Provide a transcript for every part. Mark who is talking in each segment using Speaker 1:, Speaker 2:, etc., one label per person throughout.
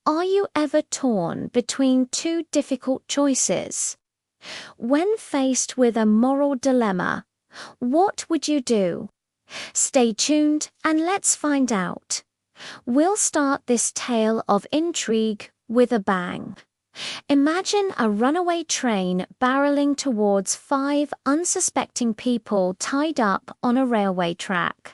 Speaker 1: Are you ever torn between two difficult choices? When faced with a moral dilemma, what would you do? Stay tuned and let's find out. We'll start this tale of intrigue with a bang. Imagine a runaway train barreling towards 5 unsuspecting people tied up on a railway track.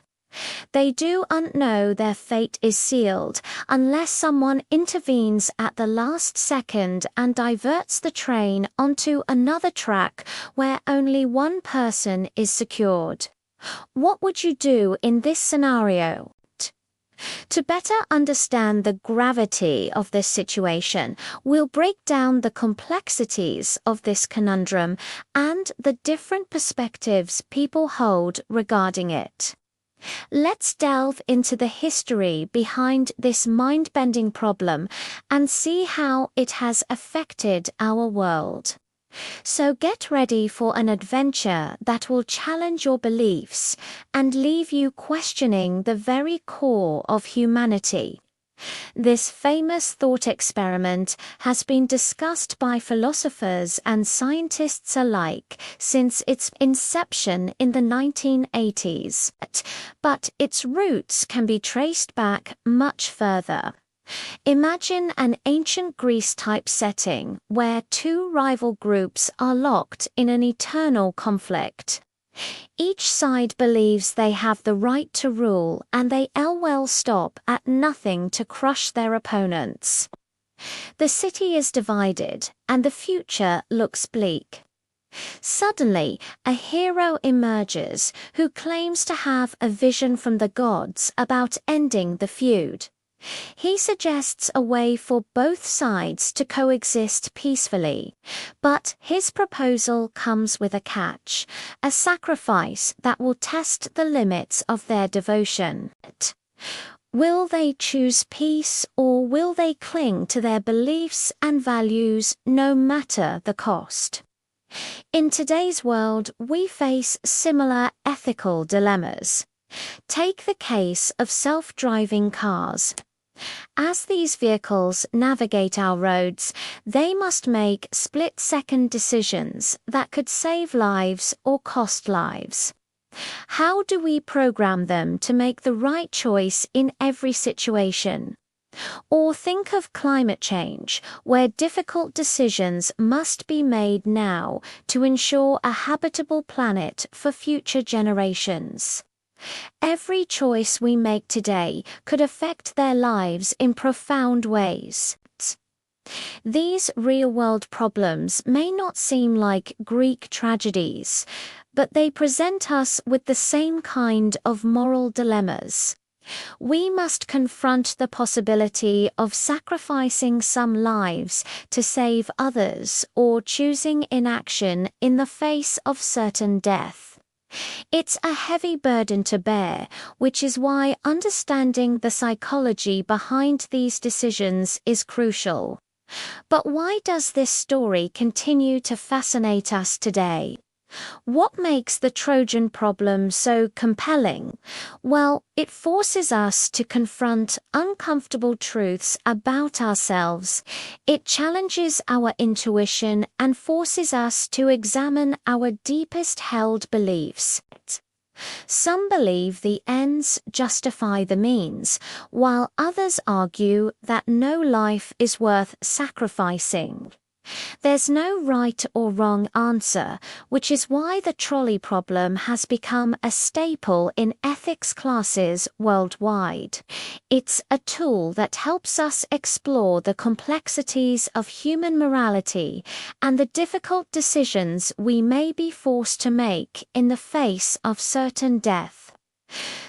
Speaker 1: They don't know their fate is sealed unless someone intervenes at the last second and diverts the train onto another track where only one person is secured. What would you do in this scenario? To better understand the gravity of this situation, we'll break down the complexities of this conundrum and the different perspectives people hold regarding it. Let's delve into the history behind this mind-bending problem and see how it has affected our world. So get ready for an adventure that will challenge your beliefs and leave you questioning the very core of humanity. This famous thought experiment has been discussed by philosophers and scientists alike since its inception in the 1980s, but its roots can be traced back much further. Imagine an ancient Greece-type setting where 2 rival groups are locked in an eternal conflict. Each side believes they have the right to rule and they will stop at nothing to crush their opponents. The city is divided and the future looks bleak. Suddenly, a hero emerges who claims to have a vision from the gods about ending the feud. He suggests a way for both sides to coexist peacefully, but his proposal comes with a catch, a sacrifice that will test the limits of their devotion. Will they choose peace or will they cling to their beliefs and values no matter the cost? In today's world, we face similar ethical dilemmas. Take the case of self-driving cars. As these vehicles navigate our roads, they must make split-second decisions that could save lives or cost lives. How do we program them to make the right choice in every situation? Or think of climate change, where difficult decisions must be made now to ensure a habitable planet for future generations. Every choice we make today could affect their lives in profound ways. These real-world problems may not seem like Greek tragedies, but they present us with the same kind of moral dilemmas. We must confront the possibility of sacrificing some lives to save others or choosing inaction in the face of certain death. It's a heavy burden to bear, which is why understanding the psychology behind these decisions is crucial. But why does this story continue to fascinate us today? What makes the Trojan problem so compelling? Well, it forces us to confront uncomfortable truths about ourselves. It challenges our intuition and forces us to examine our deepest held beliefs. Some believe the ends justify the means, while others argue that no life is worth sacrificing. There's no right or wrong answer, which is why the trolley problem has become a staple in ethics classes worldwide. It's a tool that helps us explore the complexities of human morality and the difficult decisions we may be forced to make in the face of certain death.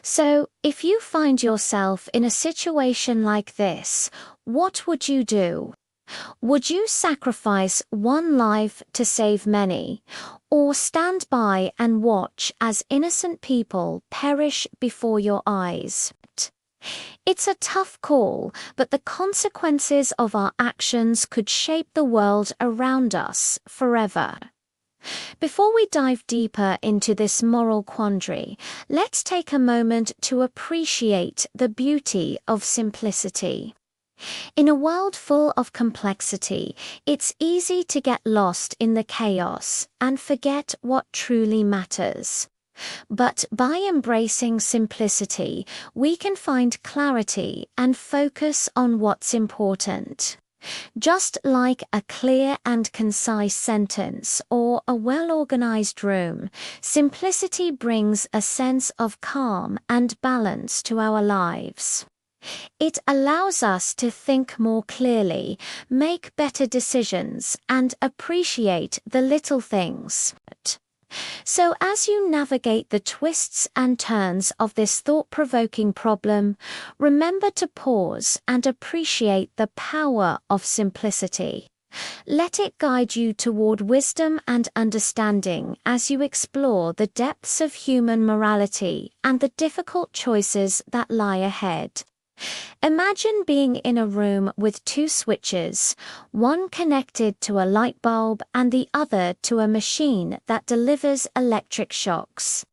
Speaker 1: So, if you find yourself in a situation like this, what would you do? Would you sacrifice one life to save many, or stand by and watch as innocent people perish before your eyes? It's a tough call, but the consequences of our actions could shape the world around us forever. Before we dive deeper into this moral quandary, let's take a moment to appreciate the beauty of simplicity. In a world full of complexity, it's easy to get lost in the chaos and forget what truly matters. But by embracing simplicity, we can find clarity and focus on what's important. Just like a clear and concise sentence or a well-organized room, simplicity brings a sense of calm and balance to our lives. It allows us to think more clearly, make better decisions, and appreciate the little things. So as you navigate the twists and turns of this thought-provoking problem, remember to pause and appreciate the power of simplicity. Let it guide you toward wisdom and understanding as you explore the depths of human morality and the difficult choices that lie ahead. Imagine being in a room with two switches, one connected to a light bulb and the other to a machine that delivers electric shocks.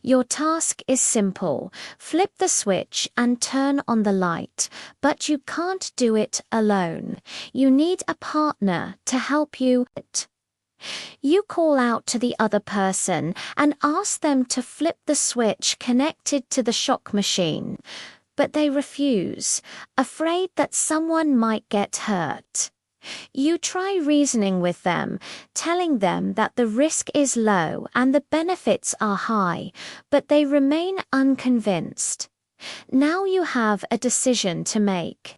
Speaker 1: Your task is simple: flip the switch and turn on the light, but you can't do it alone. You need a partner to help you. You call out to the other person and ask them to flip the switch connected to the shock machine. But they refuse, afraid that someone might get hurt. You try reasoning with them, telling them that the risk is low and the benefits are high, but they remain unconvinced. Now you have a decision to make.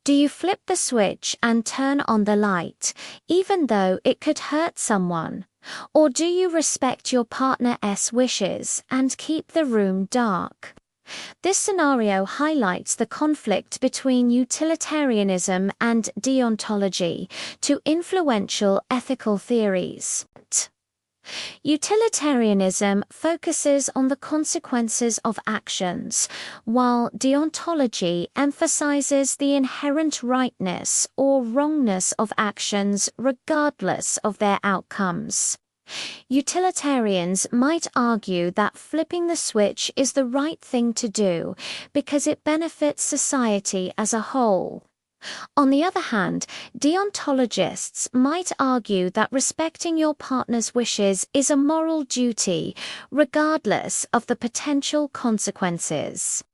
Speaker 1: Do you flip the switch and turn on the light, even though it could hurt someone? Or do you respect your partner's wishes and keep the room dark? This scenario highlights the conflict between utilitarianism and deontology, two influential ethical theories. Utilitarianism focuses on the consequences of actions, while deontology emphasizes the inherent rightness or wrongness of actions regardless of their outcomes. Utilitarians might argue that flipping the switch is the right thing to do because it benefits society as a whole. On the other hand, deontologists might argue that respecting your partner's wishes is a moral duty, regardless of the potential consequences.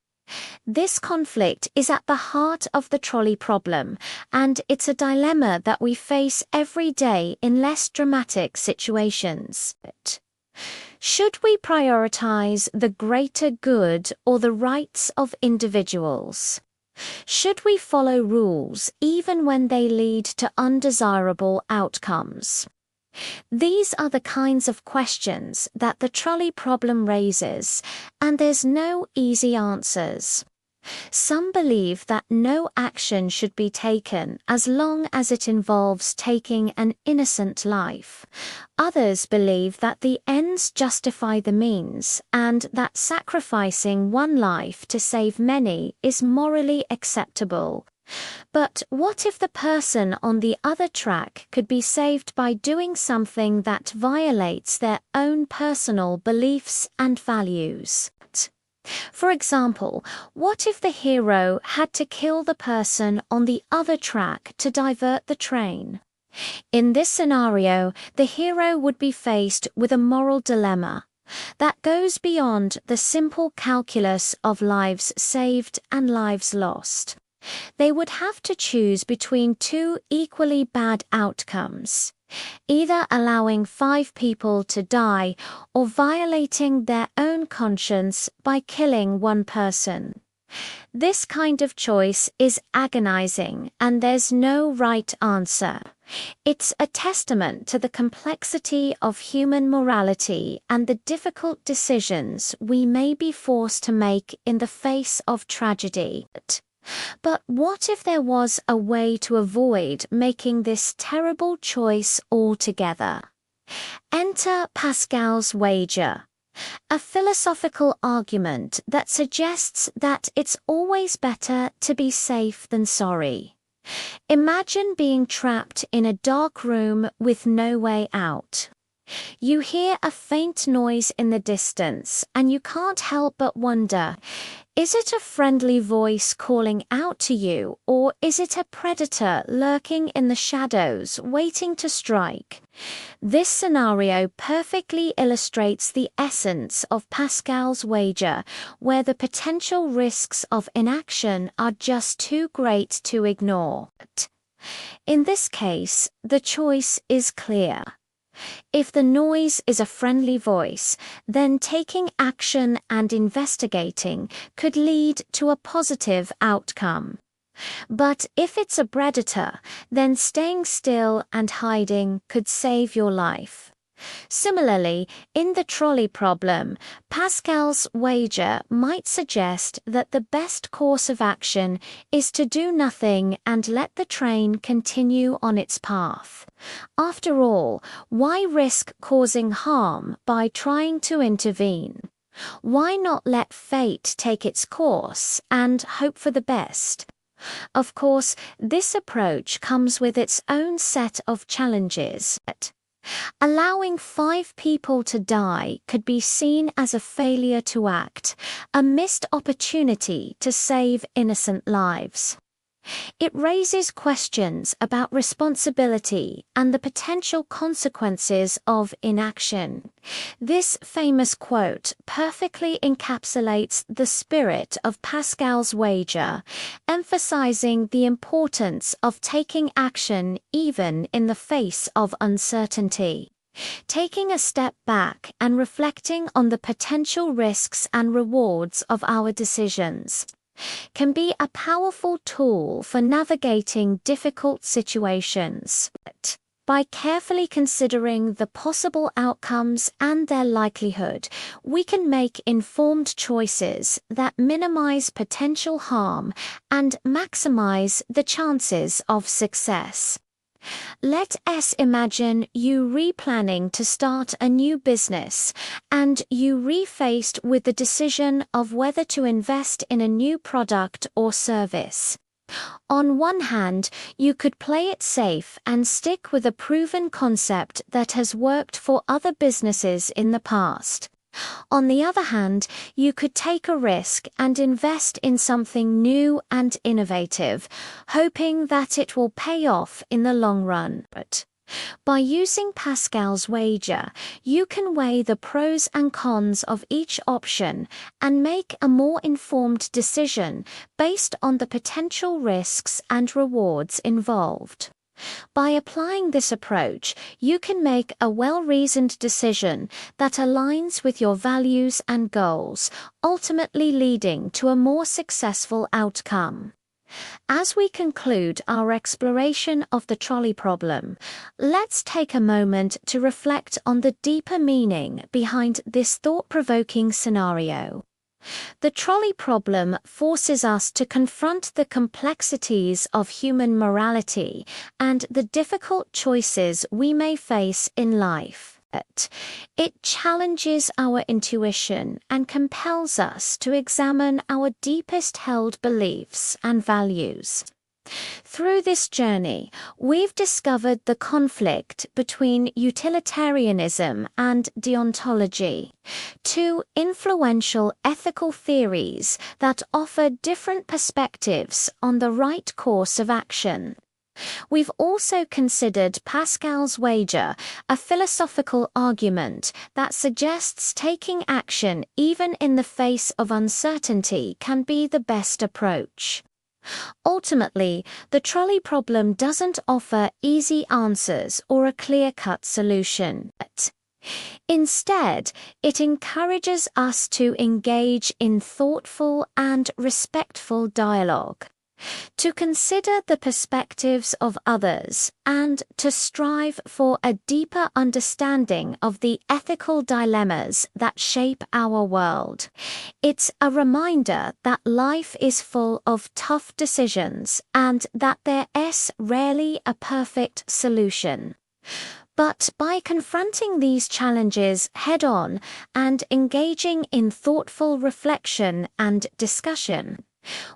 Speaker 1: This conflict is at the heart of the trolley problem, and it's a dilemma that we face every day in less dramatic situations. Should we prioritize the greater good or the rights of individuals? Should we follow rules even when they lead to undesirable outcomes? These are the kinds of questions that the trolley problem raises, and there's no easy answers. Some believe that no action should be taken as long as it involves taking an innocent life. Others believe that the ends justify the means, and that sacrificing one life to save many is morally acceptable. But what if the person on the other track could be saved by doing something that violates their own personal beliefs and values? For example, what if the hero had to kill the person on the other track to divert the train? In this scenario, the hero would be faced with a moral dilemma that goes beyond the simple calculus of lives saved and lives lost. They would have to choose between two equally bad outcomes, either allowing 5 people to die or violating their own conscience by killing one person. This kind of choice is agonizing, and there's no right answer. It's a testament to the complexity of human morality and the difficult decisions we may be forced to make in the face of tragedy. But what if there was a way to avoid making this terrible choice altogether? Enter Pascal's wager, a philosophical argument that suggests that it's always better to be safe than sorry. Imagine being trapped in a dark room with no way out. You hear a faint noise in the distance, and you can't help but wonder, is it a friendly voice calling out to you, or is it a predator lurking in the shadows, waiting to strike? This scenario perfectly illustrates the essence of Pascal's wager, where the potential risks of inaction are just too great to ignore. In this case, the choice is clear. If the noise is a friendly voice, then taking action and investigating could lead to a positive outcome. But if it's a predator, then staying still and hiding could save your life. Similarly, in the trolley problem, Pascal's wager might suggest that the best course of action is to do nothing and let the train continue on its path. After all, why risk causing harm by trying to intervene? Why not let fate take its course and hope for the best? Of course, this approach comes with its own set of challenges. Allowing 5 people to die could be seen as a failure to act, a missed opportunity to save innocent lives. It raises questions about responsibility and the potential consequences of inaction. This famous quote perfectly encapsulates the spirit of Pascal's wager, emphasizing the importance of taking action even in the face of uncertainty. Taking a step back and reflecting on the potential risks and rewards of our decisions can be a powerful tool for navigating difficult situations. By carefully considering the possible outcomes and their likelihood, we can make informed choices that minimize potential harm and maximize the chances of success. Let us imagine you replanning to start a new business and you refaced with the decision of whether to invest in a new product or service. On one hand, you could play it safe and stick with a proven concept that has worked for other businesses in the past. On the other hand, you could take a risk and invest in something new and innovative, hoping that it will pay off in the long run. By using Pascal's wager, you can weigh the pros and cons of each option and make a more informed decision based on the potential risks and rewards involved. By applying this approach, you can make a well-reasoned decision that aligns with your values and goals, ultimately leading to a more successful outcome. As we conclude our exploration of the trolley problem, let's take a moment to reflect on the deeper meaning behind this thought-provoking scenario. The trolley problem forces us to confront the complexities of human morality and the difficult choices we may face in life. It challenges our intuition and compels us to examine our deepest held beliefs and values. Through this journey, we've discovered the conflict between utilitarianism and deontology, two influential ethical theories that offer different perspectives on the right course of action. We've also considered Pascal's wager, a philosophical argument that suggests taking action even in the face of uncertainty can be the best approach. Ultimately, the trolley problem doesn't offer easy answers or a clear-cut solution. Instead, it encourages us to engage in thoughtful and respectful dialogue, to consider the perspectives of others, and to strive for a deeper understanding of the ethical dilemmas that shape our world. It's a reminder that life is full of tough decisions and that there is rarely a perfect solution. But by confronting these challenges head-on and engaging in thoughtful reflection and discussion,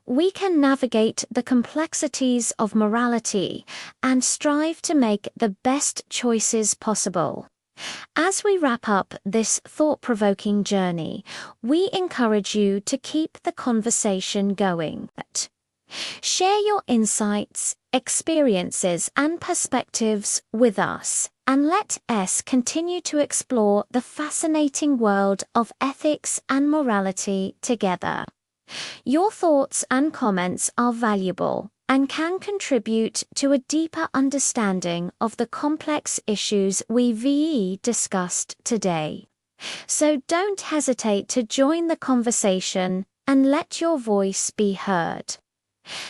Speaker 1: we can navigate the complexities of morality and strive to make the best choices possible. As we wrap up this thought-provoking journey, we encourage you to keep the conversation going. Share your insights, experiences, and perspectives with us, and let us continue to explore the fascinating world of ethics and morality together. Your thoughts and comments are valuable and can contribute to a deeper understanding of the complex issues we've discussed today. So don't hesitate to join the conversation and let your voice be heard.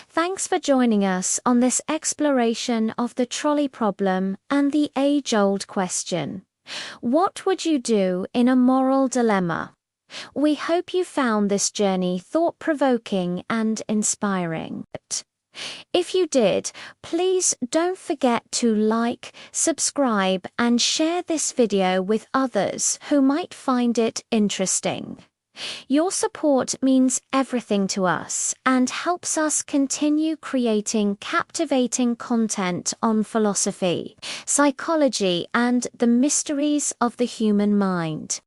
Speaker 1: Thanks for joining us on this exploration of the trolley problem and the age-old question: what would you do in a moral dilemma? We hope you found this journey thought-provoking and inspiring. If you did, please don't forget to like, subscribe, and share this video with others who might find it interesting. Your support means everything to us and helps us continue creating captivating content on philosophy, psychology, and the mysteries of the human mind.